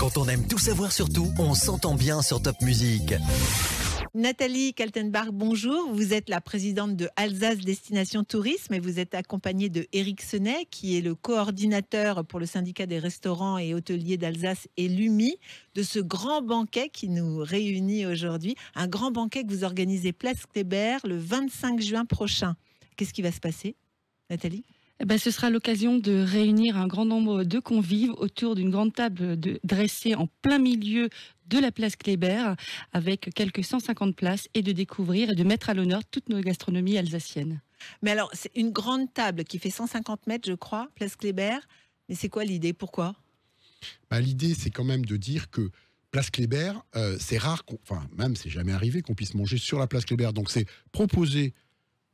Quand on aime tout savoir sur tout, on s'entend bien sur Top Music. Nathalie Kaltenbach, bonjour. Vous êtes la présidente de Alsace Destination Tourisme et vous êtes accompagnée de Éric Senet, qui est le coordinateur pour le syndicat des restaurants et hôteliers d'Alsace et l'UMI, de ce grand banquet qui nous réunit aujourd'hui. Un grand banquet que vous organisez Place Kléber le 25 juin prochain. Qu'est-ce qui va se passer, Nathalie ? Ce sera l'occasion de réunir un grand nombre de convives autour d'une grande table dressée en plein milieu de la place Kléber, avec quelques 150 places, et de découvrir et de mettre à l'honneur toute nos gastronomies alsaciennes. Mais alors, c'est une grande table qui fait 150 mètres, je crois, place Kléber. Mais c'est quoi l'idée ? Pourquoi ? L'idée, c'est quand même de dire que place Kléber, c'est rare, même c'est jamais arrivé qu'on puisse manger sur la place Kléber. Donc c'est proposer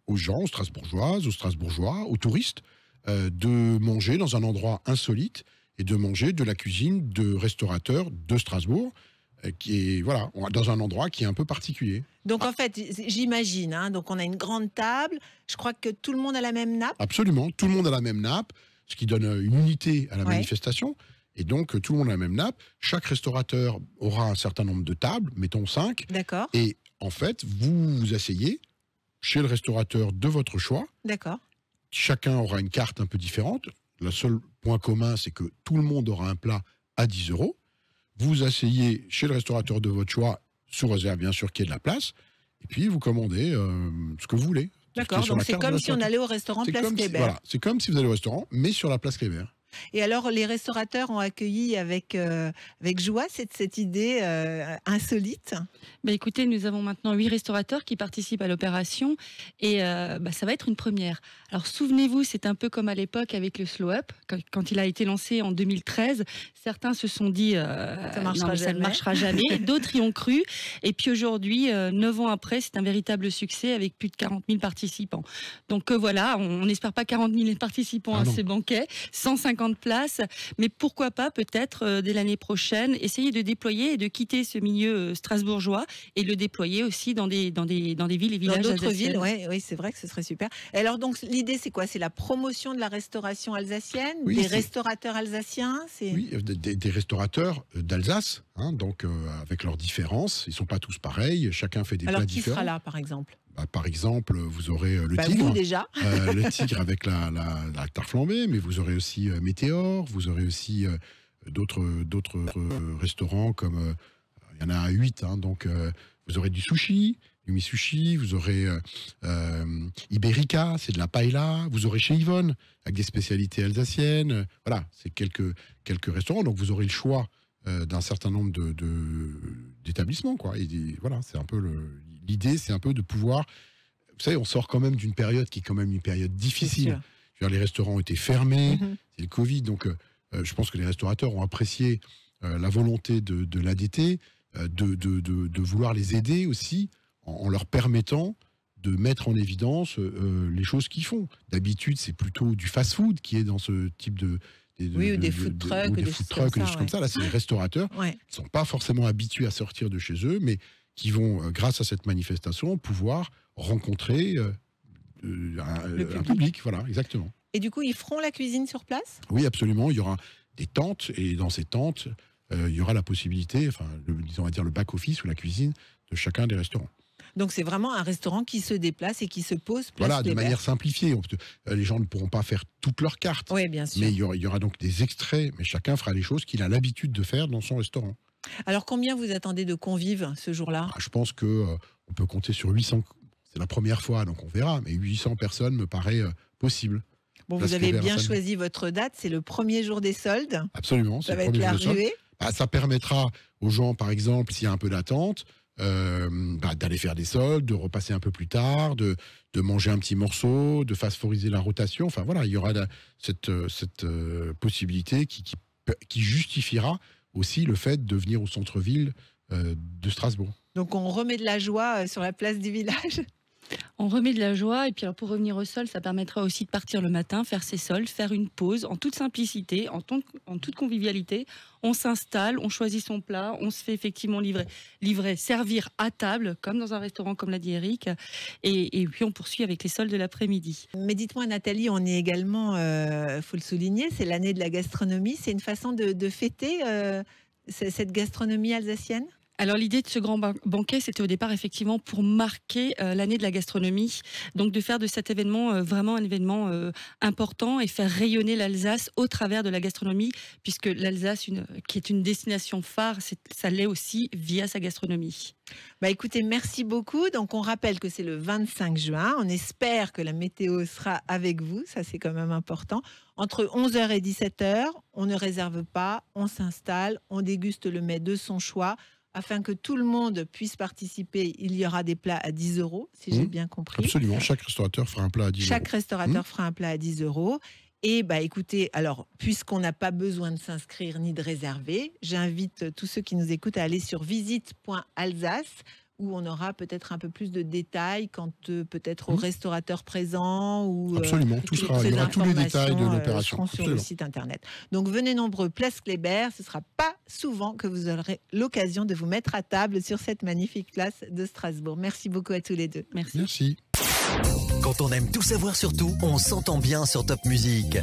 aux gens, aux Strasbourgeoises, aux Strasbourgeois, aux touristes, de manger dans un endroit insolite et de manger de la cuisine de restaurateurs de Strasbourg, qui est dans un endroit qui est un peu particulier. Donc en fait, j'imagine, donc on a une grande table, je crois que tout le monde a la même nappe. Absolument, tout le monde a la même nappe, ce qui donne une unité à la manifestation. Et donc tout le monde a la même nappe. Chaque restaurateur aura un certain nombre de tables, mettons 5. D'accord. Et en fait, vous vous asseyez chez le restaurateur de votre choix. D'accord. Chacun aura une carte un peu différente. Le seul point commun, c'est que tout le monde aura un plat à 10 €. Vous vous asseyez chez le restaurateur de votre choix, sous réserve bien sûr qu'il y ait de la place, et puis vous commandez ce que vous voulez. D'accord, donc c'est comme si on allait au restaurant Place Kléber. C'est comme si vous allez au restaurant, mais sur la place Kléber. Et alors, les restaurateurs ont accueilli avec joie cette idée insolite. Écoutez, nous avons maintenant 8 restaurateurs qui participent à l'opération et ça va être une première. Alors souvenez-vous, c'est un peu comme à l'époque avec le Slow Up, quand il a été lancé en 2013. Certains se sont dit ça ne marchera jamais. D'autres y ont cru. Et puis aujourd'hui, 9 ans après, c'est un véritable succès avec plus de 40 000 participants. Donc voilà, on n'espère pas 40 000 participants à ces banquets, 150 places, mais pourquoi pas peut-être dès l'année prochaine essayer de déployer et de quitter ce milieu strasbourgeois et le déployer aussi dans des villes et villages dans d'autres alsaciennes. villes. Oui, c'est vrai que ce serait super. Et alors donc l'idée c'est quoi ? C'est la promotion de la restauration alsacienne, restaurateurs alsaciens. Oui, des restaurateurs d'Alsace, donc avec leurs différences, ils sont pas tous pareils, chacun fait des plats différents. Alors qui sera là par exemple ? Par exemple, vous aurez le tigre. Vous déjà. Le tigre avec la tarte flambée, mais vous aurez aussi Météor, vous aurez aussi d'autres restaurants comme il y en a 8, donc vous aurez du sushi, du mi-sushi, vous aurez Iberica, c'est de la paella, vous aurez chez Yvonne avec des spécialités alsaciennes. Voilà, c'est quelques restaurants, donc vous aurez le choix d'un certain nombre d'établissements, quoi. Et voilà, c'est un peu l'idée, c'est un peu de pouvoir. Vous savez, on sort quand même d'une période qui est quand même une période difficile. Je veux dire, les restaurants ont été fermés, c'est le Covid, donc je pense que les restaurateurs ont apprécié la volonté de l'ADT, de vouloir les aider aussi en leur permettant de mettre en évidence les choses qu'ils font. D'habitude, c'est plutôt du fast-food qui est dans ce type des food trucks, des choses comme ça. Là, c'est les restaurateurs qui ne sont pas forcément habitués à sortir de chez eux, mais qui vont, grâce à cette manifestation, pouvoir rencontrer un public. Voilà, exactement. Et du coup, ils feront la cuisine sur place ? Oui, absolument. Il y aura des tentes, et dans ces tentes, il y aura la possibilité, on va dire le back-office ou la cuisine de chacun des restaurants. Donc c'est vraiment un restaurant qui se déplace et qui se pose. Voilà, de manière simplifiée. Les gens ne pourront pas faire toutes leurs cartes. Oui, bien sûr. Mais il y aura donc des extraits, mais chacun fera les choses qu'il a l'habitude de faire dans son restaurant. Alors combien vous attendez de convives ce jour-là ? Je pense qu'on peut compter sur 800. C'est la première fois, donc on verra. Mais 800 personnes me paraît possible. Bon, vous avez bien choisi votre date, c'est le premier jour des soldes. Absolument, c'est le premier jour des soldes. Ça permettra aux gens, par exemple, s'il y a un peu d'attente, d'aller faire des soldes, de repasser un peu plus tard, de manger un petit morceau, de favoriser la rotation. Enfin voilà, il y aura cette possibilité qui justifiera aussi le fait de venir au centre-ville de Strasbourg. Donc on remet de la joie sur la place du village. On remet de la joie, et puis alors pour revenir au sol, ça permettra aussi de partir le matin, faire ses soldes, faire une pause en toute simplicité, en toute convivialité. On s'installe, on choisit son plat, on se fait effectivement livrer, servir à table, comme dans un restaurant, comme l'a dit Éric, et puis on poursuit avec les soldes de l'après-midi. Mais dites-moi Nathalie, on est également, faut le souligner, c'est l'année de la gastronomie, c'est une façon de fêter cette gastronomie alsacienne? Alors l'idée de ce grand banquet, c'était au départ effectivement pour marquer l'année de la gastronomie, donc de faire de cet événement vraiment un événement important et faire rayonner l'Alsace au travers de la gastronomie, puisque l'Alsace, qui est une destination phare, ça l'est aussi via sa gastronomie. Bah écoutez, merci beaucoup. Donc on rappelle que c'est le 25 juin. On espère que la météo sera avec vous. Ça, c'est quand même important. Entre 11h et 17h, on ne réserve pas, on s'installe, on déguste le mets de son choix. Afin que tout le monde puisse participer, il y aura des plats à 10 €, si j'ai bien compris. Absolument, chaque restaurateur fera un plat à 10 €. Chaque restaurateur fera un plat à 10 €. Et bah écoutez, alors, puisqu'on n'a pas besoin de s'inscrire ni de réserver, j'invite tous ceux qui nous écoutent à aller sur visite.alsace, où on aura peut-être un peu plus de détails quant peut-être aux restaurateurs présents. Ou, absolument, tout sera, il y aura tous les détails de l'opération. Sur le site internet. Donc venez nombreux, place Kléber, ce ne sera pas souvent que vous aurez l'occasion de vous mettre à table sur cette magnifique place de Strasbourg. Merci beaucoup à tous les deux. Merci. Quand on aime tout savoir sur tout, on s'entend bien sur Top Music.